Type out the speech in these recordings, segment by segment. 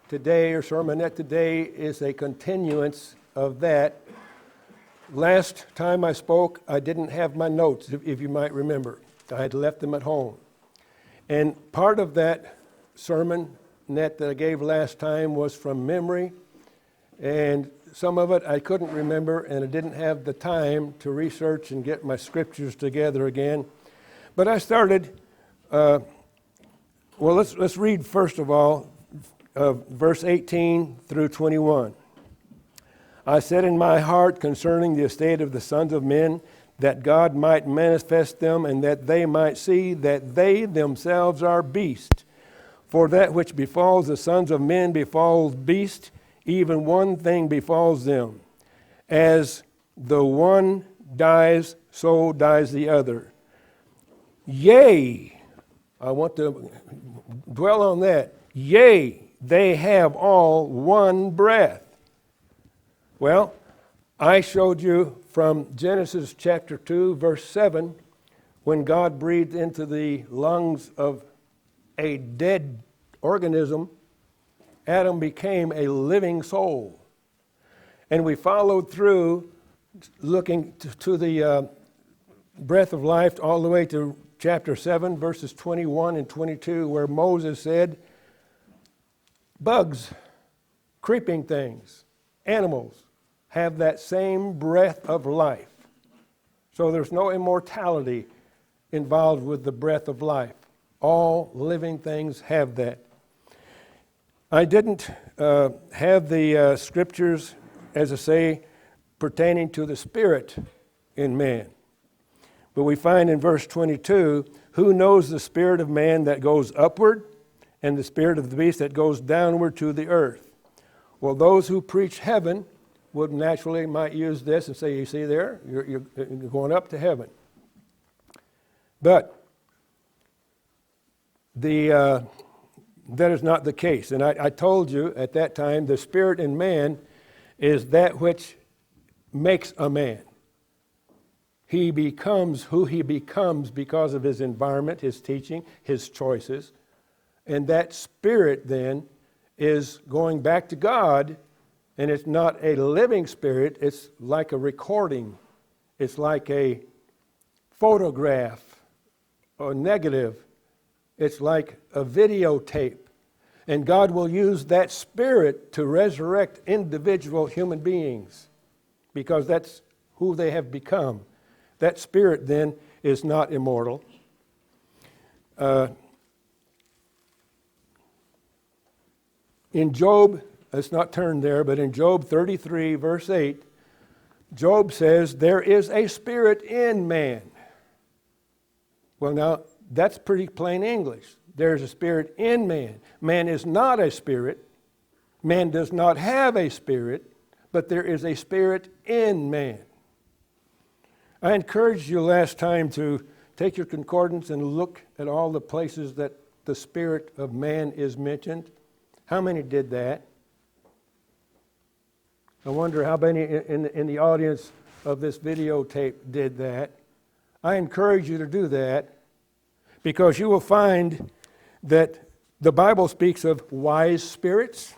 today, or sermonette today, is a continuance of that. Last time I spoke, I didn't have my notes, if you might remember. I had left them at home. And part of that sermonette that I gave last time was from memory, and some of it I couldn't remember, and I didn't have the time to research and get my scriptures together again. But I started, let's read first of all, verse 18 through 21. I said in my heart concerning the estate of the sons of men, that God might manifest them, and that they might see that they themselves are beasts. For that which befalls the sons of men befalls beasts, even one thing befalls them. As the one dies, so dies the other. Yea, I want to dwell on that. Yea, they have all one breath. Well, I showed you from Genesis chapter 2, verse 7, when God breathed into the lungs of a dead organism, Adam became a living soul. And we followed through looking to the breath of life all the way to chapter 7, verses 21 and 22, where Moses said, bugs, creeping things, animals have that same breath of life. So there's no immortality involved with the breath of life. All living things have that. I didn't have the scriptures, as I say, pertaining to the spirit in man. But we find in verse 22, who knows the spirit of man that goes upward, and the spirit of the beast that goes downward to the earth? Well, those who preach heaven would naturally might use this and say, you see there, you're going up to heaven. But that is not the case. And I told you at that time, the spirit in man is that which makes a man. He becomes who he becomes because of his environment, his teaching, his choices. And that spirit then is going back to God. And it's not a living spirit, it's like a recording. It's like a photograph or negative. It's like a videotape. And God will use that spirit to resurrect individual human beings because that's who they have become. That spirit then is not immortal. In Job, let's not turn there, but in Job 33, verse 8, Job says, there is a spirit in man. Well, now, that's pretty plain English. There's a spirit in man. Man is not a spirit. Man does not have a spirit, but there is a spirit in man. I encouraged you last time to take your concordance and look at all the places that the spirit of man is mentioned. How many did that? I wonder how many in the audience of this videotape did that. I encourage you to do that because you will find that the Bible speaks of wise spirits,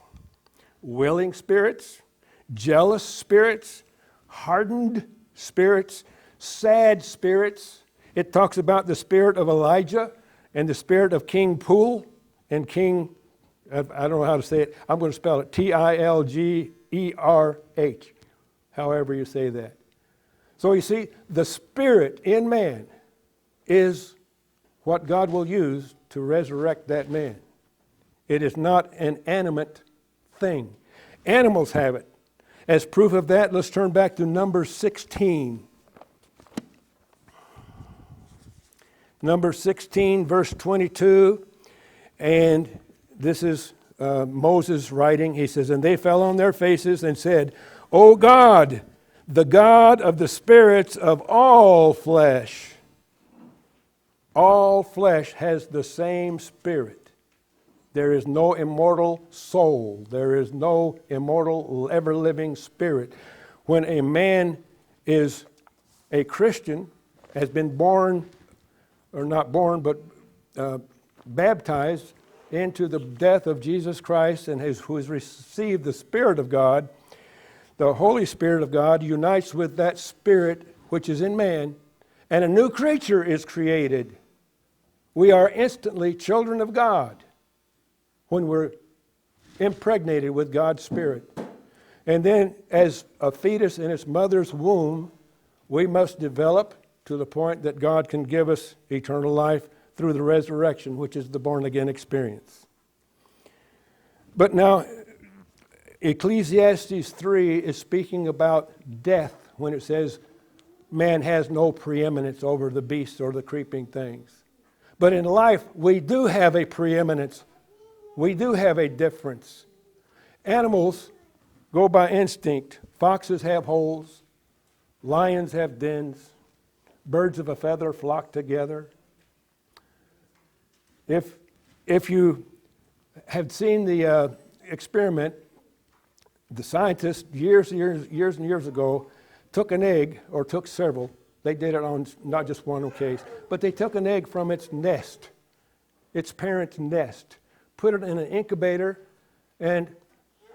willing spirits, jealous spirits, hardened spirits, sad spirits. It talks about the spirit of Elijah and the spirit of King Pul and King, I don't know how to say it. I'm going to spell it Tilgerh, however you say that. So you see, the spirit in man is what God will use to resurrect that man. It is not an animate thing. Animals have it. As proof of that, let's turn back to Numbers 16. Numbers 16, verse 22, and this is Moses writing. He says, and they fell on their faces and said, O God, the God of the spirits of all flesh. All flesh has the same spirit. There is no immortal soul. There is no immortal, ever-living spirit. When a man is a Christian, has been born, or not born, but baptized, into the death of Jesus Christ and who has received the Spirit of God, the Holy Spirit of God unites with that Spirit which is in man, and a new creature is created. We are instantly children of God when we're impregnated with God's Spirit. And then as a fetus in its mother's womb, we must develop to the point that God can give us eternal life through the resurrection, which is the born-again experience. But now, Ecclesiastes 3 is speaking about death when it says man has no preeminence over the beasts or the creeping things. But in life, we do have a preeminence. We do have a difference. Animals go by instinct. Foxes have holes. Lions have dens. Birds of a feather flock together. If you have seen the experiment, the scientists years and years ago took an egg, or took several. They did it on not just one case, but they took an egg from its nest, its parent's nest, put it in an incubator, and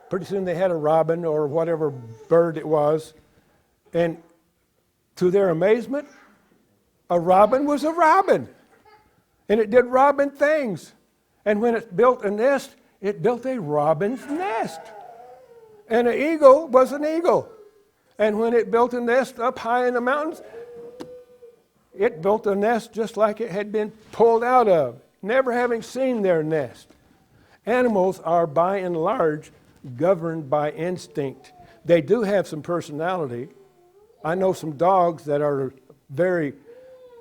pretty soon they had a robin or whatever bird it was. And to their amazement, a robin was a robin. And it did robin things. And when it built a nest, it built a robin's nest. And an eagle was an eagle. And when it built a nest up high in the mountains, it built a nest just like it had been pulled out of, never having seen their nest. Animals are by and large governed by instinct. They do have some personality. I know some dogs that are very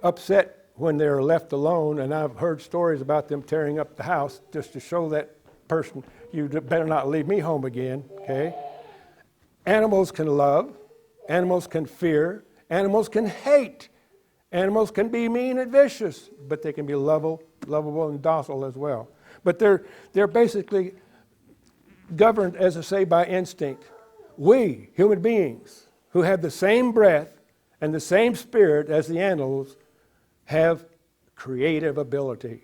upset when they're left alone, and I've heard stories about them tearing up the house just to show that person, you better not leave me home again, okay? Animals can love, animals can fear, animals can hate, animals can be mean and vicious, but they can be lovable and docile as well. But they're basically governed, as I say, by instinct. We, human beings, who have the same breath and the same spirit as the animals, have creative ability.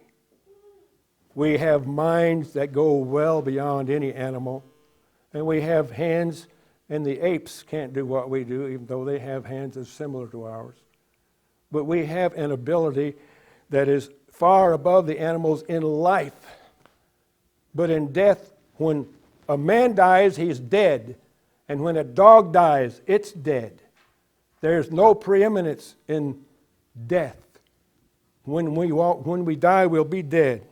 We have minds that go well beyond any animal, and we have hands, and the apes can't do what we do, even though they have hands that's similar to ours. But we have an ability that is far above the animals in life. But in death, when a man dies, he's dead. And when a dog dies, it's dead. There's no preeminence in death. When we die, we'll be dead.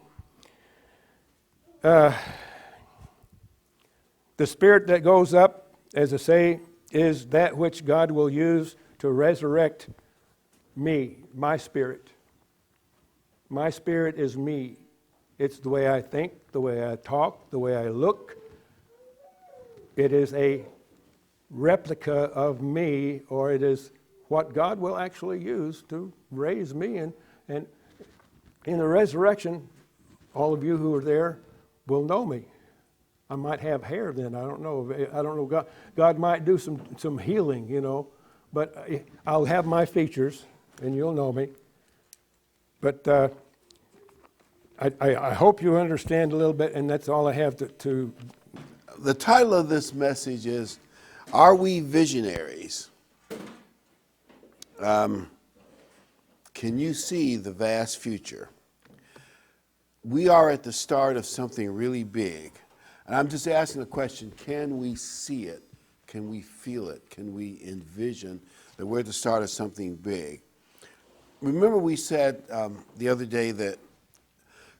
The spirit that goes up, as I say, is that which God will use to resurrect me, my spirit. My spirit is me. It's the way I think, the way I talk, the way I look. It is a replica of me, or it is what God will actually use to raise me. And in the resurrection, all of you who are there will know me. I might have hair then. I don't know. God might do some healing, you know. But I'll have my features, and you'll know me. But I hope you understand a little bit, and that's all I have to. The title of this message is, Are We Visionaries? Can you see the vast future? We are at the start of something really big. And I'm just asking the question, can we see it? Can we feel it? Can we envision that we're at the start of something big? Remember we said the other day that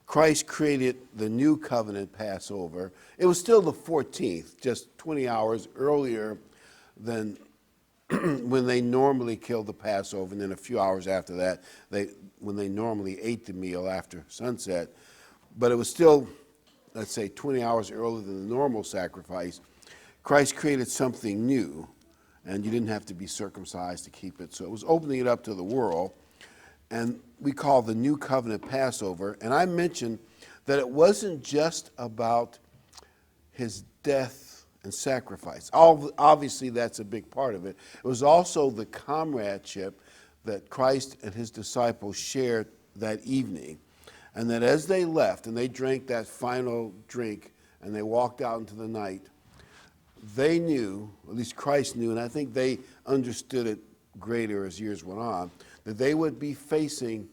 Christ created the new covenant Passover. It was still the 14th, just 20 hours earlier than when they normally killed the Passover, and then a few hours after that, when they normally ate the meal after sunset. But it was still, let's say, 20 hours earlier than the normal sacrifice. Christ created something new, and you didn't have to be circumcised to keep it. So it was opening it up to the world, and we call the New Covenant Passover. And I mentioned that it wasn't just about his death and sacrifice. Obviously, that's a big part of it. It was also the comradeship that Christ and his disciples shared that evening. And that as they left and they drank that final drink and they walked out into the night, they knew, at least Christ knew, and I think they understood it greater as years went on, that they would be facing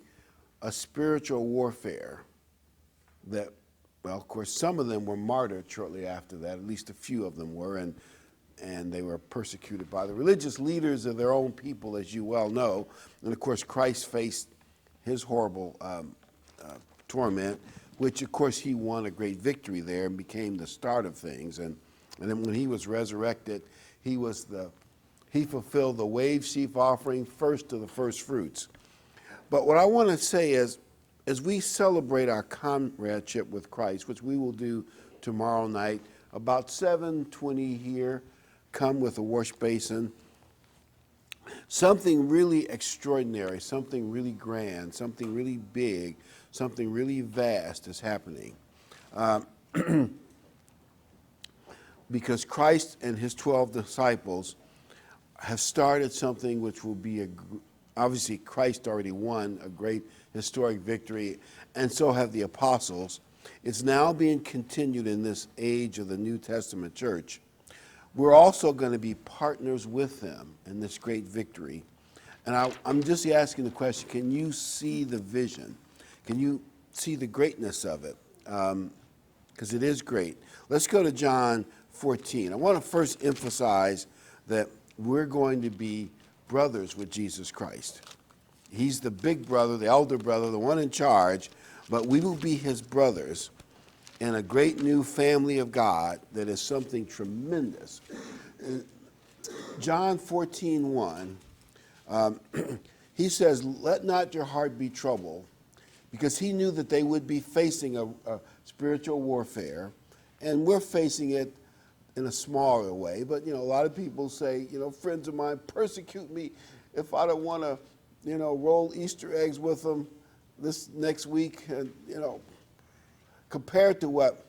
a spiritual warfare that, well, of course, some of them were martyred shortly after that, at least a few of them were, and they were persecuted by the religious leaders of their own people, as you well know. And of course, Christ faced his horrible torment, which of course he won a great victory there and became the start of things. And then when he was resurrected, he fulfilled the wave sheaf offering first to the first fruits. But what I want to say is, as we celebrate our comradeship with Christ, which we will do tomorrow night, about 7:20 here, come with a wash basin, something really extraordinary, something really grand, something really big, something really vast is happening. Because Christ and his 12 disciples have started something which will be obviously Christ already won a great historic victory, and so have the apostles. It's now being continued in this age of the New Testament church. We're also going to be partners with them in this great victory. And I'm just asking the question, can you see the vision? Can you see the greatness of it? Because it is great. Let's go to John 14. I want to first emphasize that we're going to be brothers with Jesus Christ. He's the big brother, the elder brother, the one in charge, but we will be his brothers in a great new family of God that is something tremendous. John 14:1, he says, "Let not your heart be troubled," because he knew that they would be facing a spiritual warfare, and we're facing it in a smaller way. But, a lot of people say, friends of mine persecute me if I don't want to, roll Easter eggs with them this next week. And, compared to what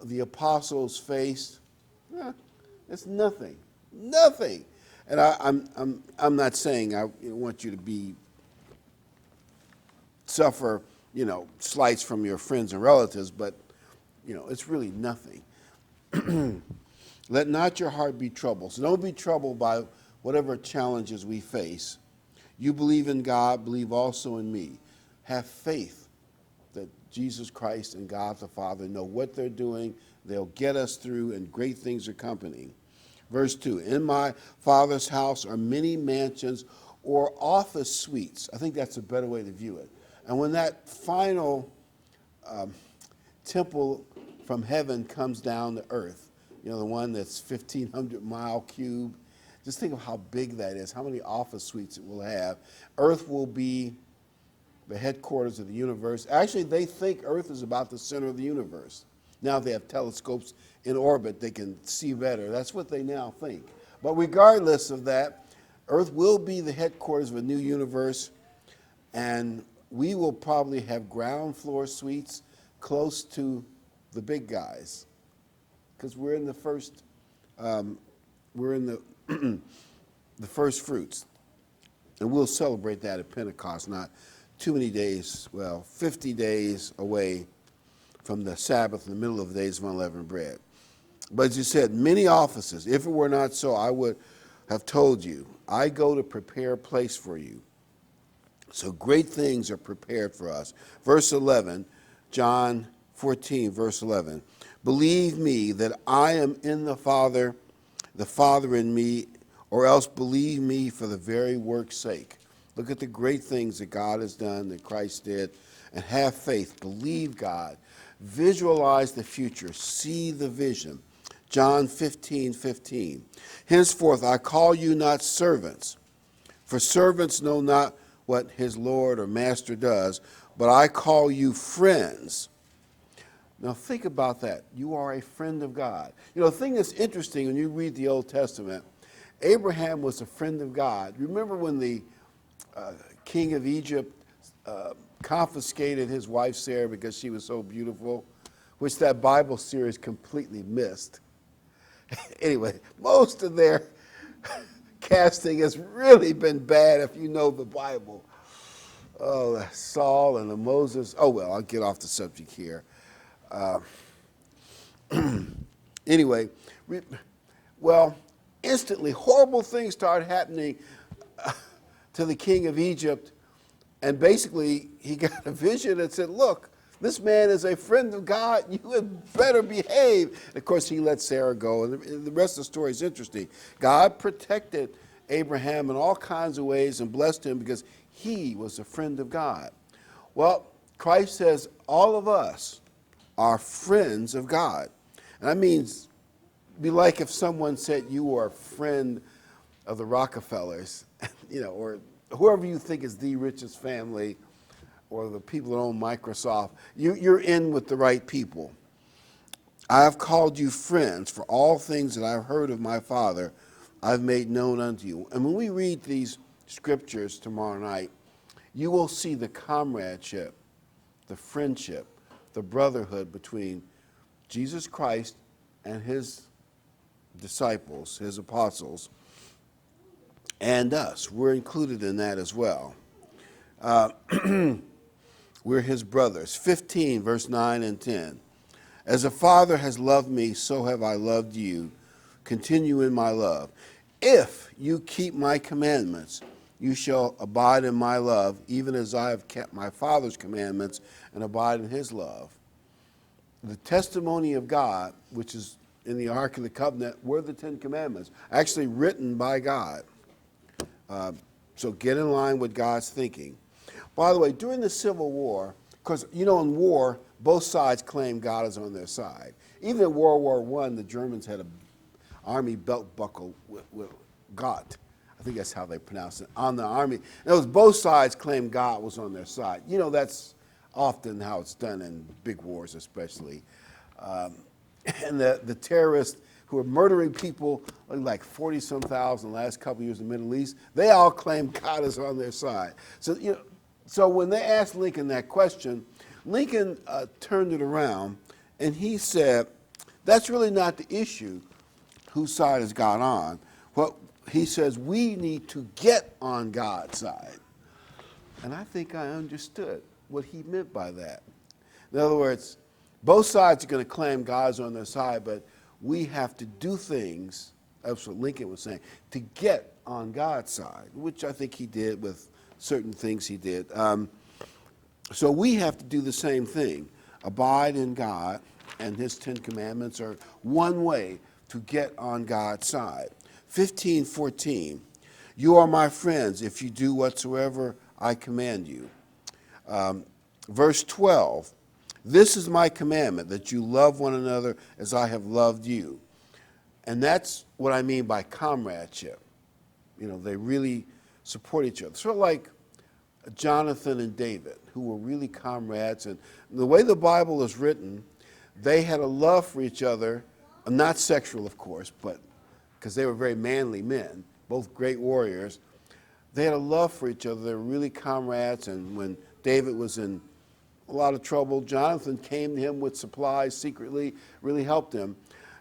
the apostles faced, it's nothing, nothing. And I'm not saying I want you to suffer, slights from your friends and relatives, but, it's really nothing. Let not your heart be troubled. So don't be troubled by whatever challenges we face. You believe in God, believe also in me. Have faith that Jesus Christ and God the Father know what they're doing. They'll get us through, and great things are coming. Verse 2, in my Father's house are many mansions or office suites. I think that's a better way to view it. And when that final temple from heaven comes down to earth, the one that's 1,500 mile cube, just think of how big that is, how many office suites it will have. Earth will be the headquarters of the universe. Actually, they think Earth is about the center of the universe. Now they have telescopes in orbit, they can see better. That's what they now think. But regardless of that, Earth will be the headquarters of a new universe, and we will probably have ground floor suites close to the big guys, because we're in the first, the first fruits, and we'll celebrate that at Pentecost. Not too many days, 50 days away from the Sabbath, in the middle of the days of unleavened bread. But as you said, many offices. If it were not so, I would have told you, I go to prepare a place for you. So great things are prepared for us. Verse 11, John 14, verse 11. Believe me that I am in the Father in me, or else believe me for the very work's sake. Look at the great things that God has done, that Christ did, and have faith. Believe God. Visualize the future. See the vision. John 15:15. Henceforth I call you not servants, for servants know not what his Lord or master does, but I call you friends. Now think about that. You are a friend of God. The thing that's interesting when you read the Old Testament, Abraham was a friend of God. Remember when the king of Egypt confiscated his wife Sarah because she was so beautiful, which that Bible series completely missed. Anyway, most of their casting has really been bad if you know the Bible. Saul and the Moses. Oh, well, I'll get off the subject here. Anyway, instantly horrible things started happening to the king of Egypt. And basically, he got a vision that said, look, this man is a friend of God. You had better behave. And of course, he let Sarah go. And the rest of the story is interesting. God protected Abraham in all kinds of ways and blessed him because he was a friend of God. Well, Christ says all of us are friends of God. And that means, be like if someone said you were a friend of the Rockefellers, or whoever you think is the richest family, or the people that own Microsoft. You're in with the right people. I have called you friends, for all things that I've heard of my Father, I've made known unto you. And when we read these scriptures tomorrow night, you will see the comradeship, the friendship, the brotherhood between Jesus Christ and his disciples, his apostles, and us. We're included in that as well. We're his brothers. 15, verse 9 and 10. As the Father has loved me, so have I loved you. Continue in my love. If you keep my commandments, you shall abide in my love, even as I have kept my Father's commandments and abide in his love. The testimony of God, which is in the Ark of the Covenant, were the Ten Commandments, actually written by God. So get in line with God's thinking. By the way, during the Civil War, because, in war, both sides claim God is on their side. Even in World War I, the Germans had an army belt buckle with Gott. I think that's how they pronounce it, on the army. And both sides claim God was on their side. That's often how it's done in big wars especially. And the terrorists who are murdering people, like 40-some thousand the last couple of years in the Middle East, they all claim God is on their side. So when they asked Lincoln that question, Lincoln turned it around and he said, that's really not the issue, whose side has God on. What he says, we need to get on God's side. And I think I understood what he meant by that. In other words, both sides are going to claim God's on their side, but we have to do things, that's what Lincoln was saying, to get on God's side, which I think he did with certain things he did. So we have to do the same thing. Abide in God, and his Ten Commandments are one way to get on God's side. 15:14, you are my friends if you do whatsoever I command you. Verse 12, this is my commandment, that you love one another as I have loved you. And that's what I mean by comradeship. They really support each other. Sort of like Jonathan and David, who were really comrades. And the way the Bible is written, they had a love for each other, not sexual, of course, but because they were very manly men, both great warriors. They had a love for each other. They were really comrades. And when David was in a lot of trouble, Jonathan came to him with supplies secretly, really helped him.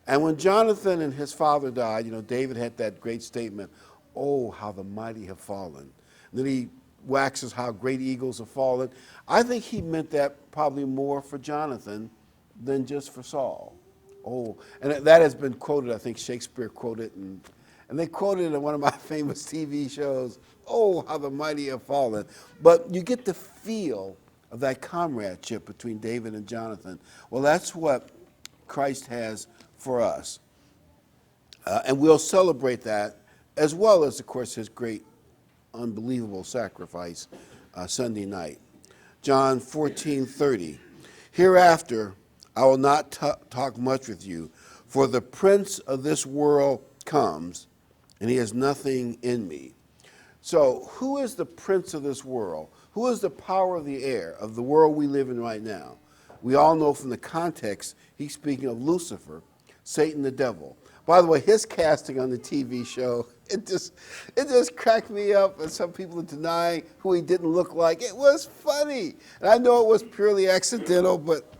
And when Jonathan and his father died, David had that great statement, oh, how the mighty have fallen. And then he waxes how great eagles have fallen. I think he meant that probably more for Jonathan than just for Saul. Oh, and that has been quoted, I think Shakespeare quoted, and they quoted it in one of my famous TV shows, oh, how the mighty have fallen. But you get the feel of that comradeship between David and Jonathan. Well, that's what Christ has for us. And we'll celebrate that, as well as, of course, his great, unbelievable sacrifice Sunday night. John 14:30, hereafter I will not talk much with you, for the prince of this world comes, and he has nothing in me. So who is the prince of this world? Who is the power of the air, of the world we live in right now? We all know from the context, he's speaking of Lucifer, Satan the devil. By the way, his casting on the TV show, it just cracked me up, and some people are denying who he didn't look like. It was funny. And I know it was purely accidental, but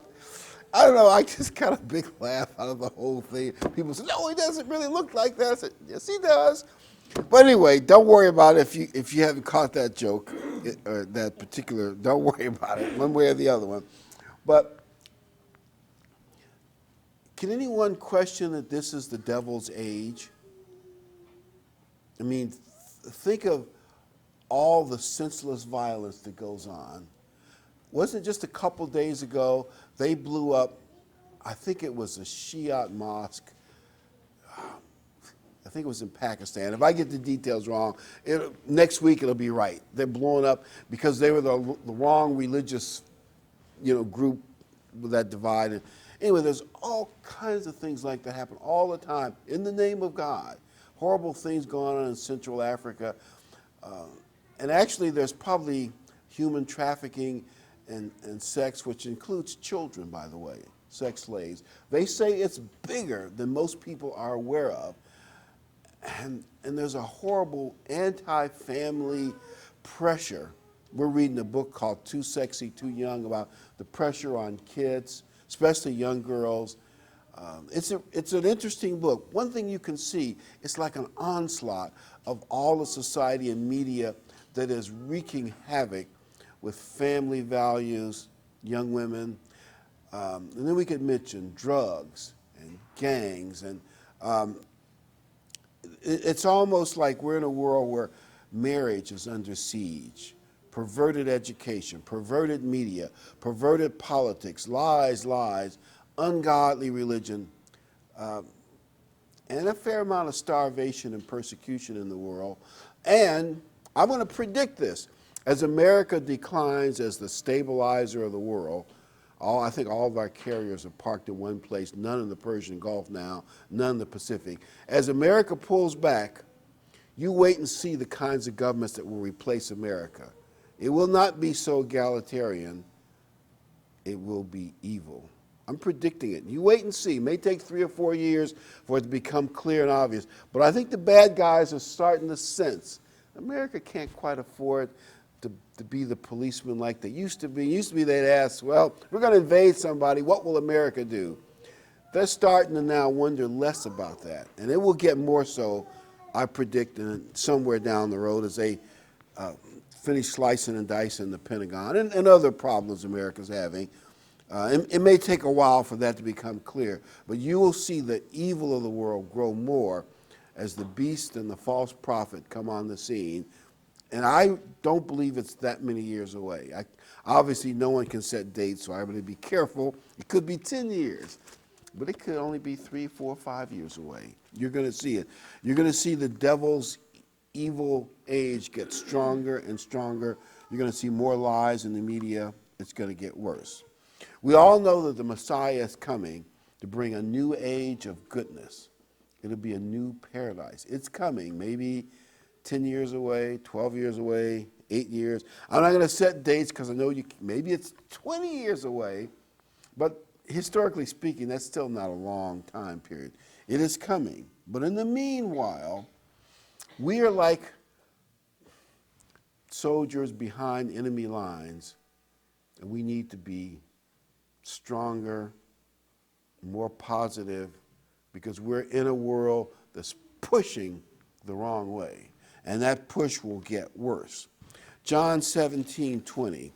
I don't know, I just got a big laugh out of the whole thing. People said, no, he doesn't really look like that. I said, yes, he does. But anyway, don't worry about it if you haven't caught that joke. that particular, don't worry about it, one way or the other one. But can anyone question that this is the devil's age? I mean, think of all the senseless violence that goes on. Wasn't it just a couple days ago they blew up, I think it was a Shiite mosque, I think it was in Pakistan. If I get the details wrong, next week it'll be right. They're blowing up because they were the wrong religious, group that divided. Anyway, there's all kinds of things like that happen all the time in the name of God. Horrible things going on in Central Africa. And actually, there's probably human trafficking and sex, which includes children, by the way, sex slaves. They say it's bigger than most people are aware of. And there's a horrible anti-family pressure. We're reading a book called Too Sexy, Too Young about the pressure on kids, especially young girls. It's an interesting book. One thing you can see, it's like an onslaught of all the society and media that is wreaking havoc with family values, young women. And then we could mention drugs and gangs. And it's almost like we're in a world where marriage is under siege. Perverted education, perverted media, perverted politics, lies, ungodly religion, and a fair amount of starvation and persecution in the world. And I'm going to predict this. As America declines as the stabilizer of the world, I think all of our carriers are parked in one place, none in the Persian Gulf now, none in the Pacific. As America pulls back, you wait and see the kinds of governments that will replace America. It will not be so egalitarian. It will be evil. I'm predicting it. You wait and see. It may take 3 or 4 years for it to become clear and obvious. But I think the bad guys are starting to sense America can't quite afford to be the policeman like they used to be. It used to be they'd ask, well, we're going to invade somebody. What will America do? They're starting to now wonder less about that. And it will get more so, I predict, somewhere down the road as they finish slicing and dicing the Pentagon and other problems America's having. It may take a while for that to become clear, but you will see the evil of the world grow more as the beast and the false prophet come on the scene. And I don't believe it's that many years away. Obviously, no one can set dates, so I'm going to be careful. It could be 10 years, but it could only be 3, 4, 5 years away. You're going to see it. You're going to see the devil's evil age get stronger and stronger. You're going to see more lies in the media. It's going to get worse. We all know that the Messiah is coming to bring a new age of goodness. It'll be a new paradise. It's coming, maybe 10 years away, 12 years away, 8 years. I'm not going to set dates because I know maybe it's 20 years away, but historically speaking, that's still not a long time period. It is coming. But in the meanwhile, we are like soldiers behind enemy lines, and we need to be stronger, more positive, because we're in a world that's pushing the wrong way. And that push will get worse. John 17:20.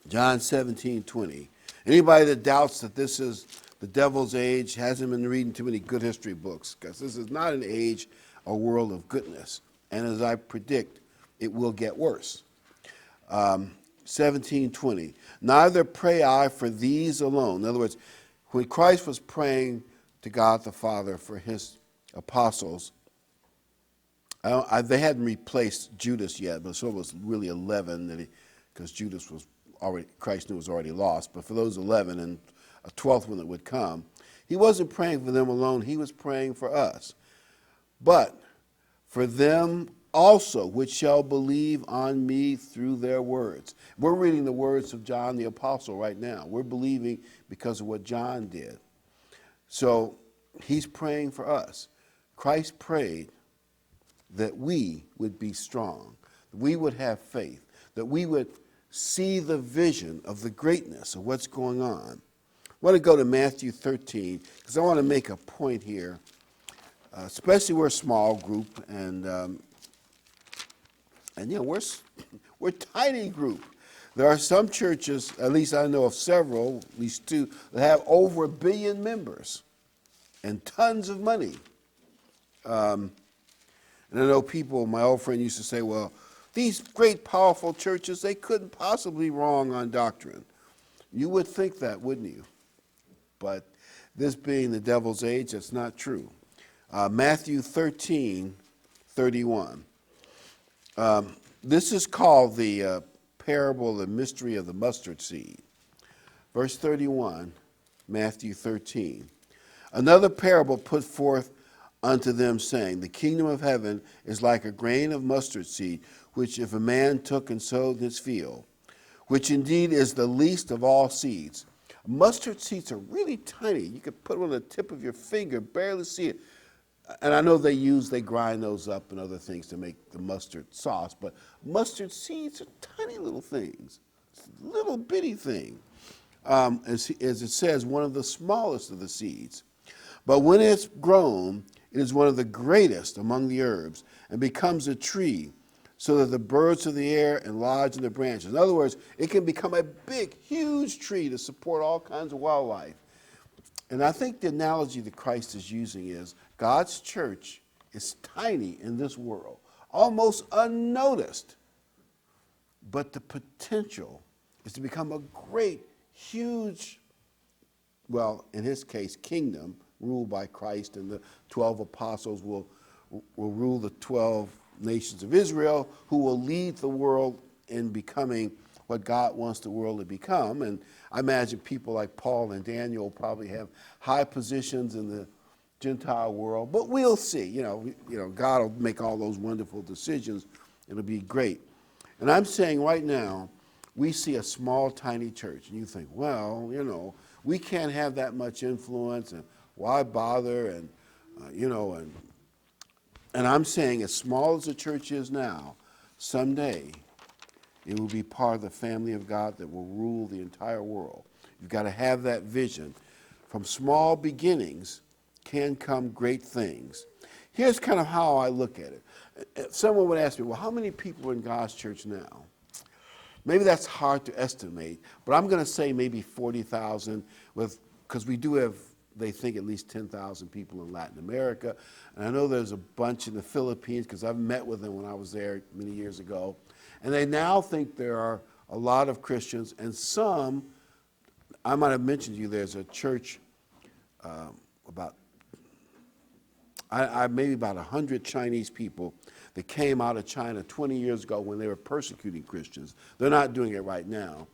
John 17:20. Anybody that doubts that this is the devil's age hasn't been reading too many good history books, because this is not an age, a world of goodness. And as I predict, it will get worse. 17:20. Neither pray I for these alone. In other words, when Christ was praying to God the Father for his apostles, they hadn't replaced Judas yet, but so it was really 11, because Judas was already, Christ knew was already lost. But for those 11 and a 12th one that would come, he wasn't praying for them alone. He was praying for us. But for them also which shall believe on me through their words. We're reading the words of John the Apostle right now. We're believing because of what John did. So he's praying for us. Christ prayed that we would be strong, that we would have faith, that we would see the vision of the greatness of what's going on. I want to go to Matthew 13, because I want to make a point here, especially we're a small group, and And we're a tiny group. There are some churches, at least I know of several, at least two, that have over 1 billion members and tons of money. And I know people, my old friend used to say, well, these great, powerful churches, they couldn't possibly be wrong on doctrine. You would think that, wouldn't you? But this being the devil's age, that's not true. Matthew 13:31. This is called the parable, the mystery of the mustard seed. Verse 31, Matthew 13. Another parable put forth unto them, saying, the kingdom of heaven is like a grain of mustard seed, which if a man took and sowed in his field, which indeed is the least of all seeds. Mustard seeds are really tiny. You could put them on the tip of your finger, barely see it. And I know they grind those up and other things to make the mustard sauce, but mustard seeds are tiny little things. It's a little bitty thing. As it says, one of the smallest of the seeds. But when it's grown, it is one of the greatest among the herbs, and becomes a tree, so that the birds of the air and lodge in the branches. In other words, it can become a big, huge tree to support all kinds of wildlife. And I think the analogy that Christ is using is God's church is tiny in this world, almost unnoticed. But the potential is to become a great, huge, well, in his case, kingdom ruled by Christ, and the 12 apostles will rule the 12 nations of Israel, who will lead the world in becoming what God wants the world to become. And I imagine people like Paul and Daniel will probably have high positions in the Gentile world, but we'll see. You know, God will make all those wonderful decisions. It'll be great. And I'm saying right now, we see a small, tiny church, and you think, well, you know, we can't have that much influence, and why bother? And and I'm saying, as small as the church is now, someday it will be part of the family of God that will rule the entire world. You've got to have that vision. From small beginnings can come great things. Here's kind of how I look at it. Someone would ask me, well, how many people are in God's church now? Maybe that's hard to estimate, but I'm going to say maybe 40,000, because we do have, they think, at least 10,000 people in Latin America. And I know there's a bunch in the Philippines, because I've met with them when I was there many years ago. And they now think there are a lot of Christians, and some, I might have mentioned to you, there's a church maybe about 100 Chinese people that came out of China 20 years ago when they were persecuting Christians. They're not doing it right now,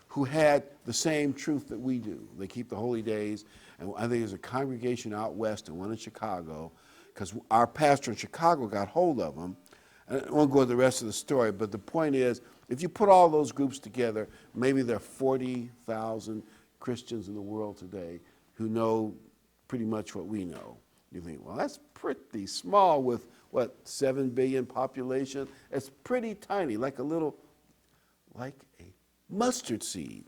who had the same truth that we do. They keep the holy days, and I think there's a congregation out west and one in Chicago, because our pastor in Chicago got hold of them. And I won't go into the rest of the story, but the point is, if you put all those groups together, maybe there are 40,000 Christians in the world today who know pretty much what we know. You think, well, that's pretty small with, 7 billion population? It's pretty tiny, like a mustard seed.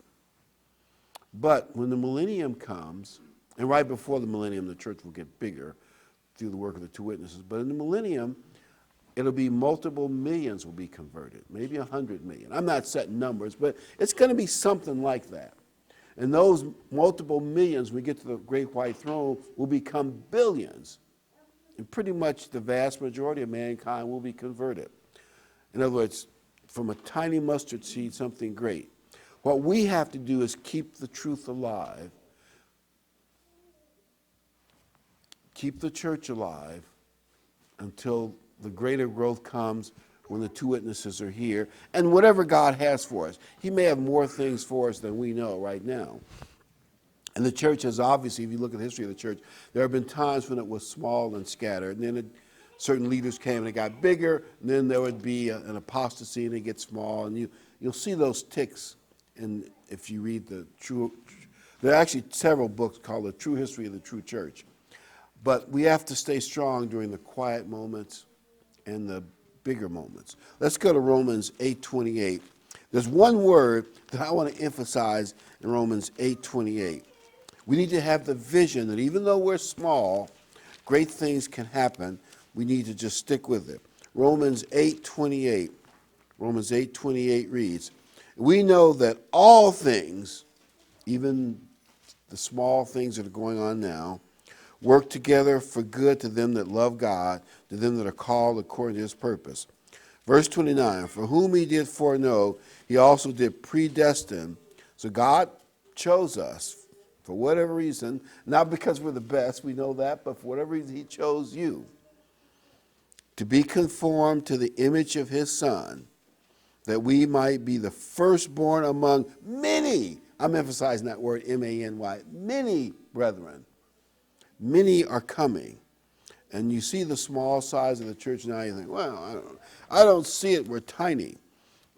But when the millennium comes, and right before the millennium, the church will get bigger through the work of the two witnesses, but in the millennium, it'll be multiple millions will be converted, maybe 100 million. I'm not setting numbers, but it's going to be something like that. And those multiple millions, when we get to the great white throne, will become billions. And pretty much the vast majority of mankind will be converted. In other words, from a tiny mustard seed, something great. What we have to do is keep the truth alive, keep the church alive until the greater growth comes when the two witnesses are here, and whatever God has for us. He may have more things for us than we know right now. And the church has obviously, if you look at the history of the church, there have been times when it was small and scattered, and then certain leaders came and it got bigger, and then there would be an apostasy and it gets small, and you'll see those ticks. And if you read there are actually several books called The True History of the True Church. But we have to stay strong during the quiet moments and the bigger moments. Let's go to Romans 8:28. There's one word that I want to emphasize in Romans 8:28. We need to have the vision that even though we're small, great things can happen. We need to just stick with it. Romans 8:28. Romans 8:28 reads, we know that all things, even the small things that are going on now, work together for good to them that love God, to them that are called according to his purpose. Verse 29, for whom he did foreknow, he also did predestine. So God chose us for whatever reason, not because we're the best, we know that, but for whatever reason he chose you to be conformed to the image of his Son, that we might be the firstborn among many. I'm emphasizing that word, M-A-N-Y, many brethren. Many are coming. And you see the small size of the church now, you think, well, I don't see it, we're tiny.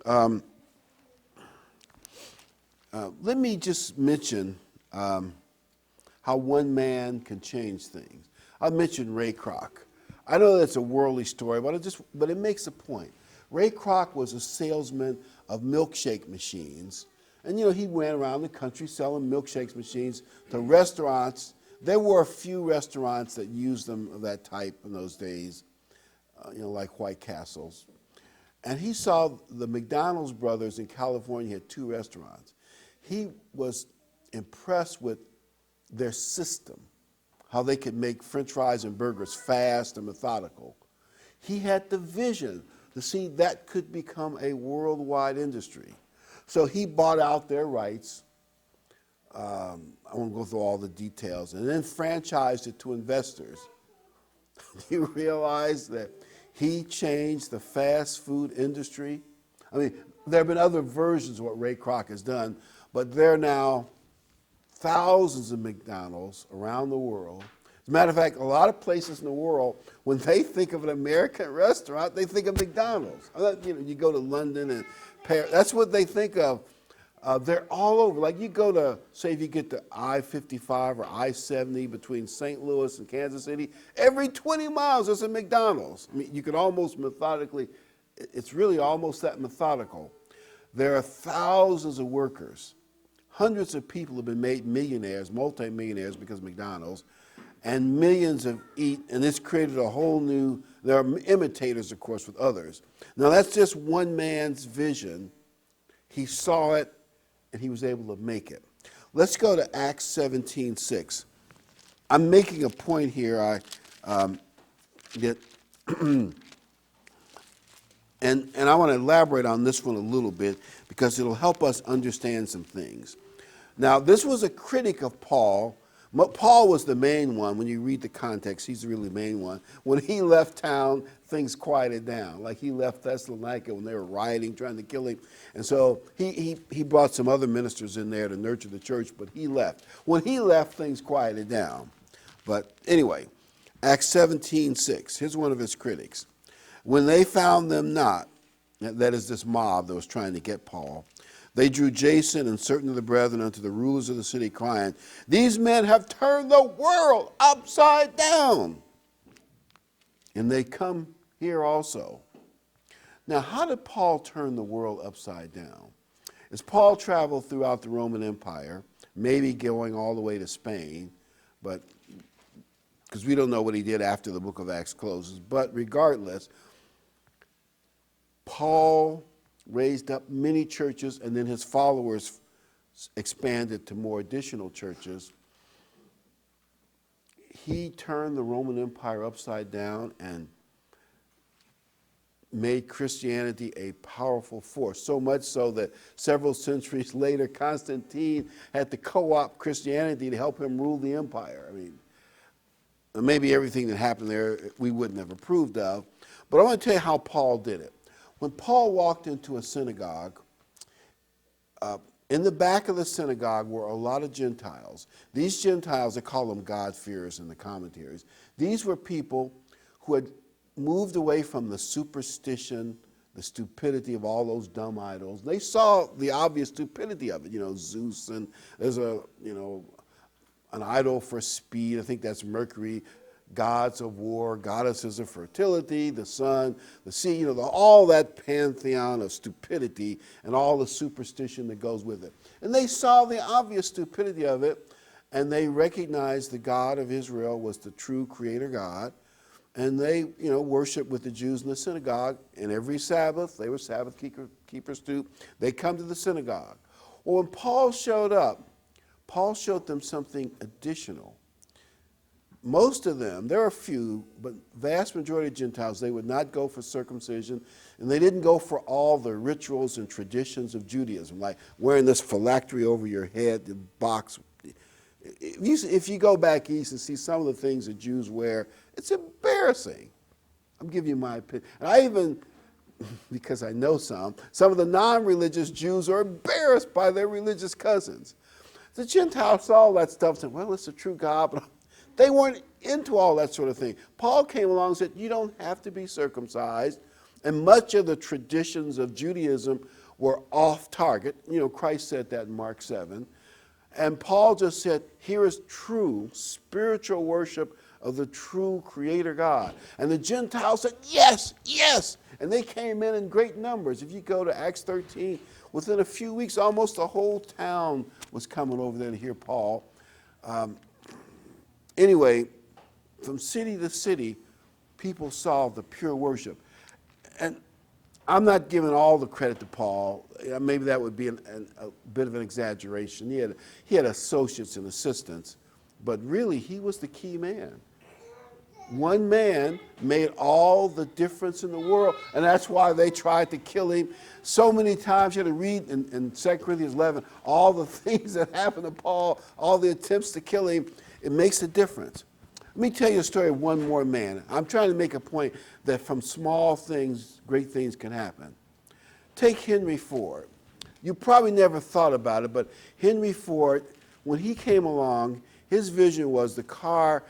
Let me just mention how one man can change things. I'll mention Ray Kroc. I know that's a worldly story, but it makes a point. Ray Kroc was a salesman of milkshake machines. And, he went around the country selling milkshake machines to restaurants. There were a few restaurants that used them of that type in those days, like White Castles. And he saw the McDonald's brothers in California had 2 restaurants. He was impressed with their system, how they could make French fries and burgers fast and methodical. He had the vision to see that could become a worldwide industry. So he bought out their rights. I won't go through all the details, and then franchised it to investors. You realize that he changed the fast food industry? I mean, there have been other versions of what Ray Kroc has done, but there are now thousands of McDonald's around the world. As a matter of fact, a lot of places in the world, when they think of an American restaurant, they think of McDonald's. You go to London and Paris, that's what they think of. They're all over. Like you go to, say if you get to I-55 or I-70 between St. Louis and Kansas City, every 20 miles there's a McDonald's. I mean, you could almost methodically, it's really almost that methodical. There are thousands of workers. Hundreds of people have been made millionaires, multimillionaires because of McDonald's, and millions have eaten, and it's created a whole new, there are imitators, of course, with others. Now that's just one man's vision. He saw it, and he was able to make it. Let's go to Acts 17:6. I'm making a point here. And I want to elaborate on this one a little bit because it'll help us understand some things. Now, this was a critic of Paul. Paul was the main one. When you read the context, he's really the main one. When he left town, things quieted down. Like he left Thessalonica when they were rioting, trying to kill him. And so he brought some other ministers in there to nurture the church, but he left. When he left, things quieted down. But anyway, Acts 17:6. Here's one of his critics. When they found them not, that is this mob that was trying to get Paul, they drew Jason and certain of the brethren unto the rulers of the city, crying, these men have turned the world upside down. And they come here also. Now, how did Paul turn the world upside down? As Paul traveled throughout the Roman Empire, maybe going all the way to Spain, but because we don't know what he did after the book of Acts closes, but regardless, Paul raised up many churches, and then his followers expanded to more additional churches. He turned the Roman Empire upside down and made Christianity a powerful force, so much so that several centuries later, Constantine had to co-opt Christianity to help him rule the empire. I mean, maybe everything that happened there we wouldn't have approved of, but I want to tell you how Paul did it. When Paul walked into a synagogue, in the back of the synagogue were a lot of Gentiles. These Gentiles, they call them God-fearers in the commentaries. These were people who had moved away from the superstition, the stupidity of all those dumb idols. They saw the obvious stupidity of it. Zeus, and there's an idol for speed. I think that's Mercury. Gods of war, goddesses of fertility, the sun, the sea, all that pantheon of stupidity and all the superstition that goes with it. And they saw the obvious stupidity of it, and they recognized the God of Israel was the true creator God, and they, worship with the Jews in the synagogue. And every Sabbath, they were Sabbath keepers too, they come to the synagogue. Well, when Paul showed up, Paul showed them something additional. Most of them, there are a few, but vast majority of Gentiles, they would not go for circumcision, and they didn't go for all the rituals and traditions of Judaism, like wearing this phylactery over your head, the box. If you go back east and see some of the things that Jews wear, it's embarrassing. I'm giving you my opinion. And I even, because I know some of the non-religious Jews are embarrassed by their religious cousins. The Gentiles saw all that stuff and said, well, it's the true God, but they weren't into all that sort of thing. Paul came along and said, you don't have to be circumcised. And much of the traditions of Judaism were off target. Christ said that in Mark 7. And Paul just said, here is true spiritual worship of the true Creator God. And the Gentiles said, yes, yes. And they came in great numbers. If you go to Acts 13, within a few weeks, almost the whole town was coming over there to hear Paul. Anyway, from city to city, people saw the pure worship. And I'm not giving all the credit to Paul. Maybe that would be a bit of an exaggeration. He had associates and assistants, but really he was the key man. One man made all the difference in the world, and that's why they tried to kill him so many times. You had to read in 2 Corinthians 11 all the things that happened to Paul, all the attempts to kill him. It makes a difference. Let me tell you a story of one more man. I'm trying to make a point that from small things, great things can happen. Take Henry Ford. You probably never thought about it, but Henry Ford, when he came along, his vision was the car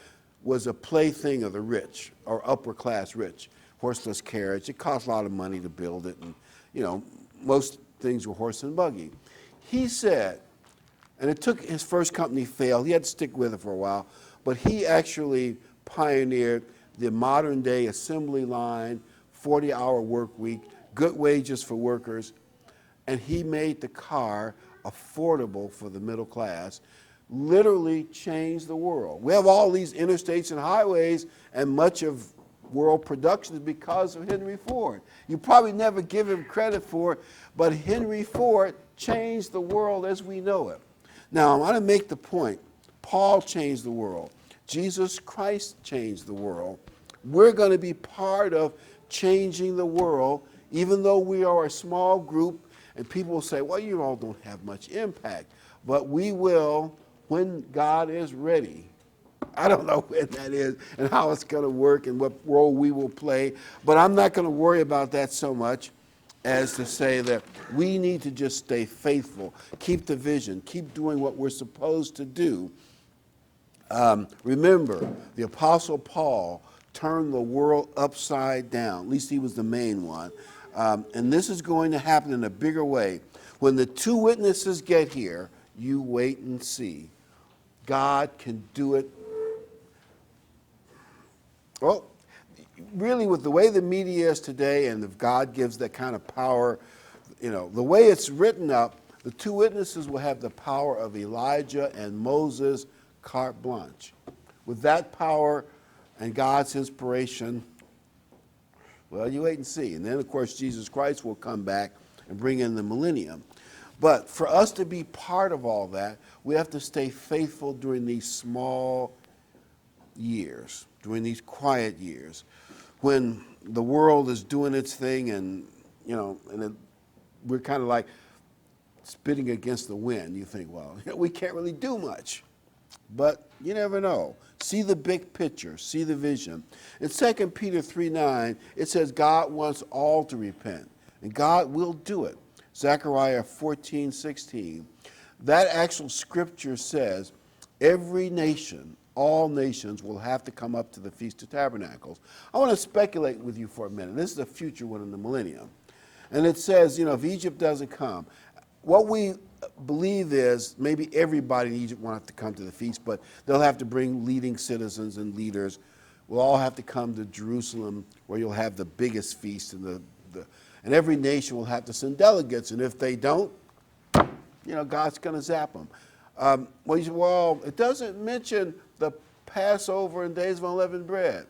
was a plaything of the rich or upper class rich. Horseless carriage. It cost a lot of money to build it, and most things were horse and buggy. He said, and it took his first company failed. He had to stick with it for a while, but he actually pioneered the modern day assembly line, 40-hour work week, good wages for workers, and he made the car affordable for the middle class. Literally changed the world. We have all these interstates and highways, and much of world production is because of Henry Ford. You probably never give him credit for it, but Henry Ford changed the world as we know it. Now, I want to make the point, Paul changed the world. Jesus Christ changed the world. We're going to be part of changing the world, even though we are a small group, and people will say, well, you all don't have much impact. But we will when God is ready. I don't know when that is and how it's going to work and what role we will play, but I'm not going to worry about that so much as to say that we need to just stay faithful, keep the vision, keep doing what we're supposed to do. Remember, the Apostle Paul turned the world upside down. At least he was the main one. And this is going to happen in a bigger way. When the two witnesses get here, you wait and see. God can do it. Well, really, with the way the media is today, and if God gives that kind of power, the way it's written up, the two witnesses will have the power of Elijah and Moses, carte blanche. With that power and God's inspiration, well, you wait and see. And then, of course, Jesus Christ will come back and bring in the millennium. But for us to be part of all that, we have to stay faithful during these small years, during these quiet years, when the world is doing its thing and, we're kind of like spitting against the wind. You think, well, we can't really do much. But you never know. See the big picture. See the vision. In 2 Peter 3:9, it says God wants all to repent, and God will do it. Zechariah 14:16. That actual scripture says every nation, all nations will have to come up to the Feast of Tabernacles. I want to speculate with you for a minute. This is a future one in the millennium. And it says, if Egypt doesn't come, what we believe is maybe everybody in Egypt won't have to come to the feast, but they'll have to bring leading citizens and leaders. We'll all have to come to Jerusalem, where you'll have the biggest feast, and and every nation will have to send delegates. And if they don't, God's going to zap them. You say, it doesn't mention the Passover and Days of Unleavened Bread.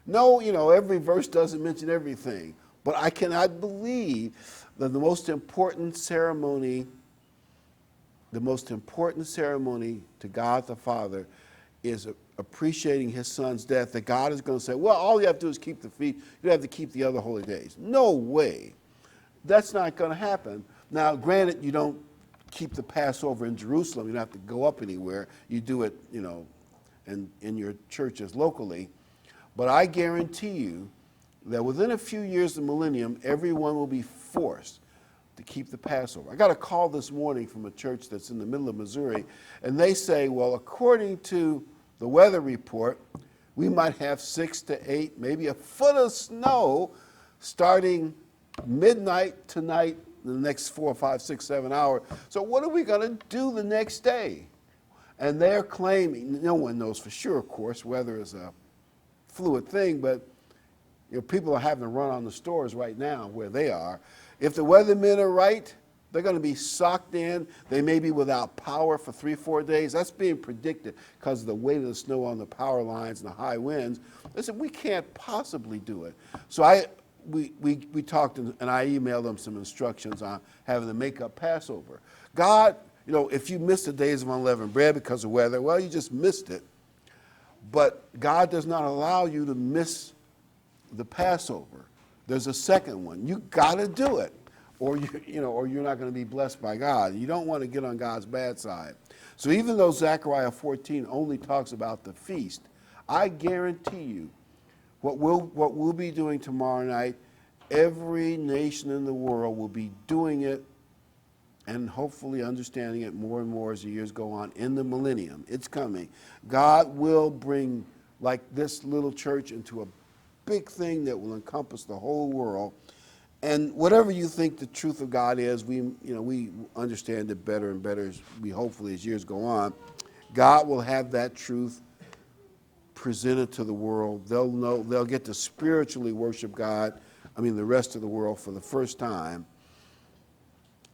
No, every verse doesn't mention everything, but I cannot believe that the most important ceremony to God the Father is appreciating his son's death, that God is going to say, well, all you have to do is keep the feast. You don't have to keep the other holy days. No way. That's not going to happen. Now, granted, you don't keep the Passover in Jerusalem. You don't have to go up anywhere. You do it, in your churches locally. But I guarantee you that within a few years of the millennium, everyone will be forced to keep the Passover. I got a call this morning from a church that's in the middle of Missouri, and they say, well, according to the weather report, we might have 6 to 8, maybe a foot of snow starting midnight tonight, in the next 4, 5, 6, 7 hours. So what are we going to do the next day? And they're claiming, no one knows for sure, of course, weather is a fluid thing, but people are having to run on the stores right now where they are. If the weathermen are right, they're going to be socked in. They may be without power for 3, 4 days. That's being predicted because of the weight of the snow on the power lines and the high winds. They said, we can't possibly do it. So we talked, and I emailed them some instructions on having to make up Passover. God, if you missed the days of unleavened bread because of weather, well, you just missed it. But God does not allow you to miss the Passover. There's a second one. You got to do it, or you're not going to be blessed by God. You don't want to get on God's bad side. So even though Zechariah 14 only talks about the feast, I guarantee you, what we'll be doing tomorrow night, every nation in the world will be doing it, and hopefully understanding it more and more as the years go on in the millennium. It's coming. God will bring, like this little church, into a big thing that will encompass the whole world. And whatever you think the truth of God is, we understand it better and better hopefully as years go on. God will have that truth presented to the world. They'll get to spiritually worship God, the rest of the world for the first time,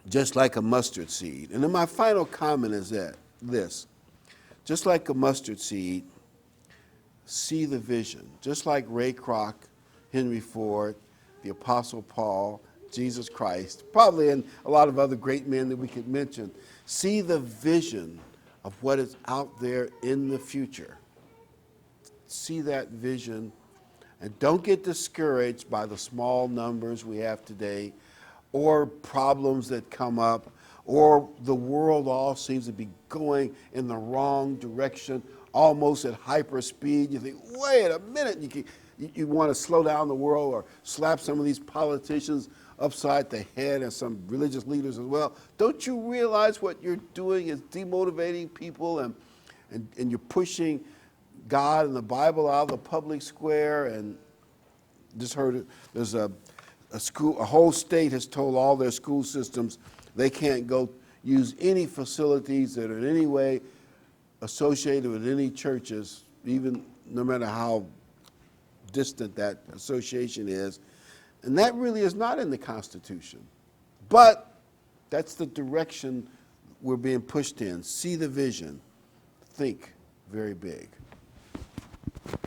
just like a mustard seed. And then my final comment is this. Just like a mustard seed, see the vision. Just like Ray Kroc, Henry Ford, the Apostle Paul, Jesus Christ, probably, and a lot of other great men that we could mention. See the vision of what is out there in the future. See that vision, and don't get discouraged by the small numbers we have today, or problems that come up, or the world all seems to be going in the wrong direction, almost at hyper speed. You think, wait a minute, you want to slow down the world, or slap some of these politicians upside the head, and some religious leaders as well. Don't you realize what you're doing is demotivating people, and you're pushing God and the Bible out of the public square? And just heard it, there's a whole state has told all their school systems they can't go use any facilities that are in any way associated with any churches, even no matter how distant that association is. And that really is not in the Constitution. But that's the direction we're being pushed in. See the vision. Think very big.